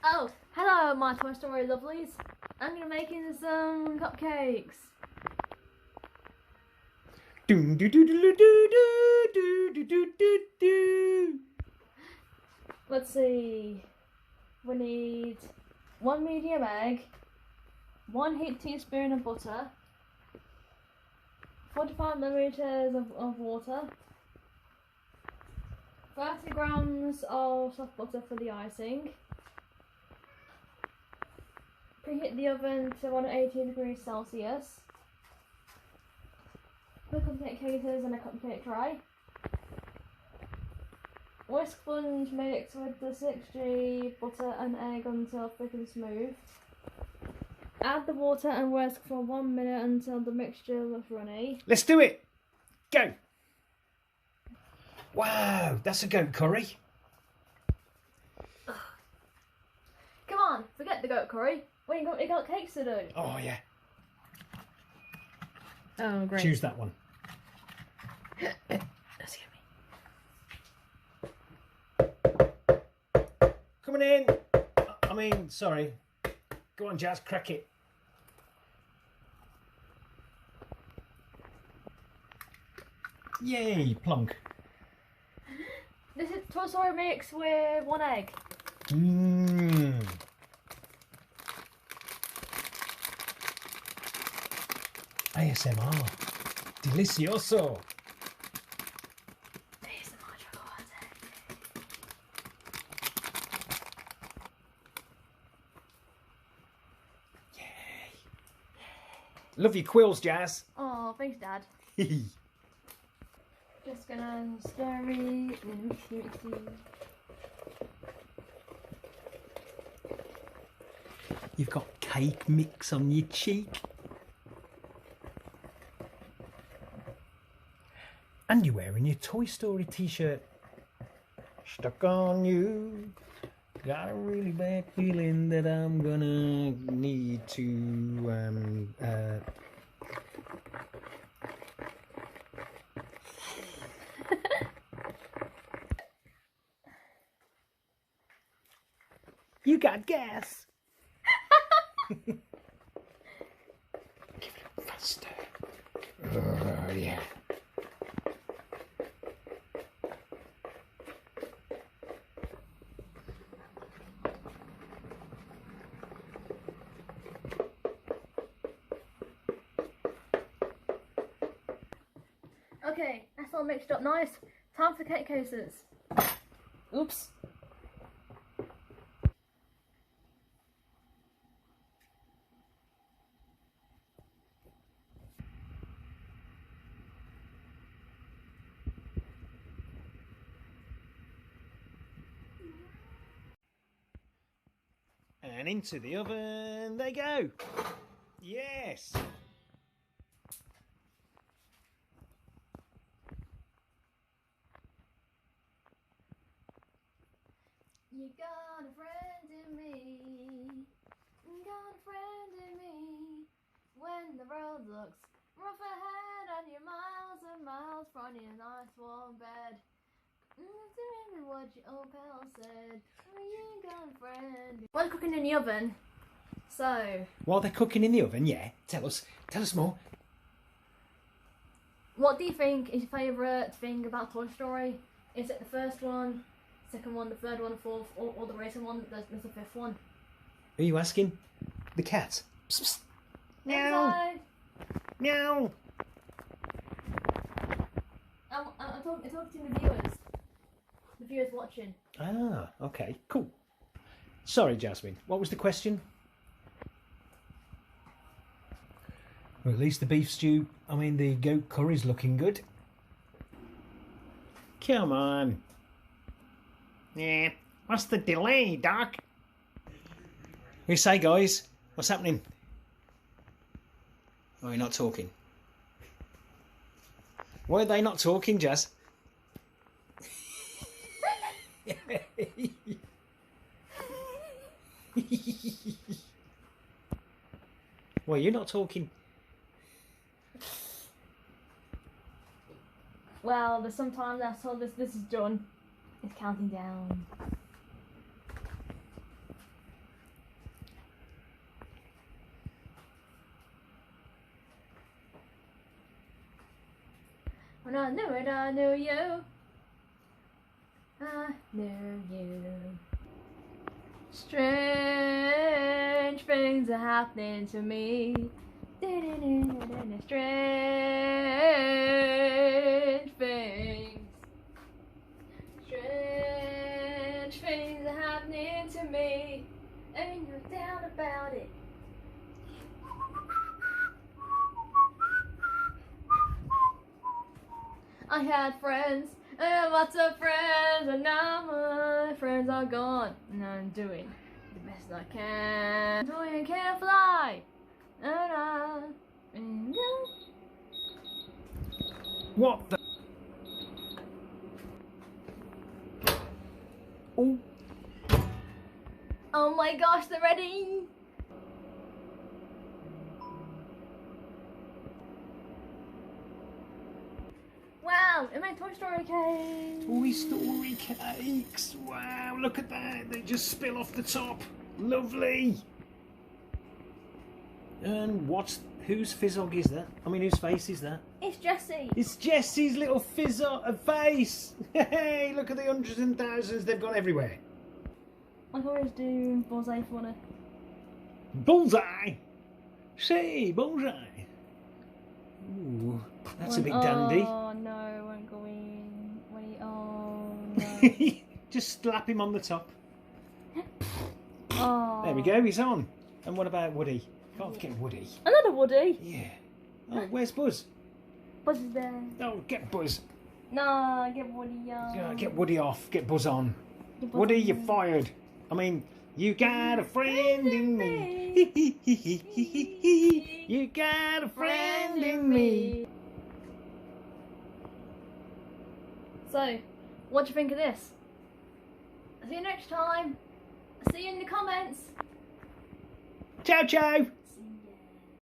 Oh, hello my Toy Story lovelies. I'm gonna be making some cupcakes. Let's see. We need 1 medium egg, 1 heaped teaspoon of butter, 45 milliliters of water, 30 grams of soft butter for the icing. Preheat the oven to 180 degrees Celsius. Put cupcake cases in a cupcake tray. Whisk sponge mix with the 6G butter and egg until thick and smooth. Add the water and whisk for 1 minute until the mixture looks runny. Let's do it! Go! Wow, that's a goat curry. Come on, forget the goat curry. We got cakes to do. Oh yeah. Oh great. Choose that one. Let's get me. Coming in. I mean, sorry. Go on, Jazz, crack it. Yay, plonk. This is Toy Story mix with 1 egg. Mmm. ASMR. Delicioso. Love your quills, Jazz. Oh, thanks, Dad. Just gonna stir it and mixy. You've got cake mix on your cheek. And you're wearing your Toy Story t-shirt. Stuck on you. Got a really bad feeling that I'm gonna need to You got gas. Give it faster. Oh yeah. Okay, that's all mixed up nice. Time for cake cases. Oops. And into the oven they go. Yes. You got a friend in me. You got a friend in me. When the road looks rough ahead and you're miles and miles from your nice warm bed. Remember what your old pal said. You got a friend. While cooking in the oven, so While they're cooking in the oven, yeah. Tell us more. what do you think is your favourite thing about Toy Story? Is it the first one, second one, the third one, the fourth, or the racing one? There's a fifth one. Who are you asking? The cat. Psst, psst. Meow. Inside. Meow. I'm talking to the viewers. The viewers watching. Ah, okay, cool. Sorry, Jasmine. What was the question? Well, at least the beef stew, the goat curry's looking good. Come on. Yeah, what's the delay, Doc? What do you say, guys? What's happening? Oh, you're not talking. Why are they not talking, Jazz? Well, you're not talking. Well, there's sometimes I saw this is done. It's counting down. When I knew it, I knew you. I knew you. Strange things are happening to me. Strange things. Strange things are happening to me. Ain't no doubt about it. I had friends, and lots of friends, and now my friends are gone. And I'm doing the best I can. Toy can't fly, and What the? Oh. oh my gosh, they're ready. Wow, it made Toy Story cakes. Toy Story cakes. Wow, look at that. They just spill off the top. Lovely. And whose fizzog is that? I mean, whose face is that? It's Jessie. It's Jessie's little fizzog face. Hey, look at the hundreds and thousands they've got everywhere. I can always do bullseye for one. Bullseye. Say, bullseye. Ooh, that's a big dandy. Oh no, it won't go in. Wait, oh no. Just slap him on the top. Oh. There we go, he's on. And what about Woody? Can't forget Woody. Another Woody. Yeah. Oh, where's Buzz? Buzz is there. Oh, get Buzz. No, get Woody. Yeah, get Woody off. Get Buzz on. Get Buzz Woody, on. you're fired. I mean, you got a friend in me. You got a friend in me. So, what do you think of this? See you next time. See you in the comments. Ciao, ciao.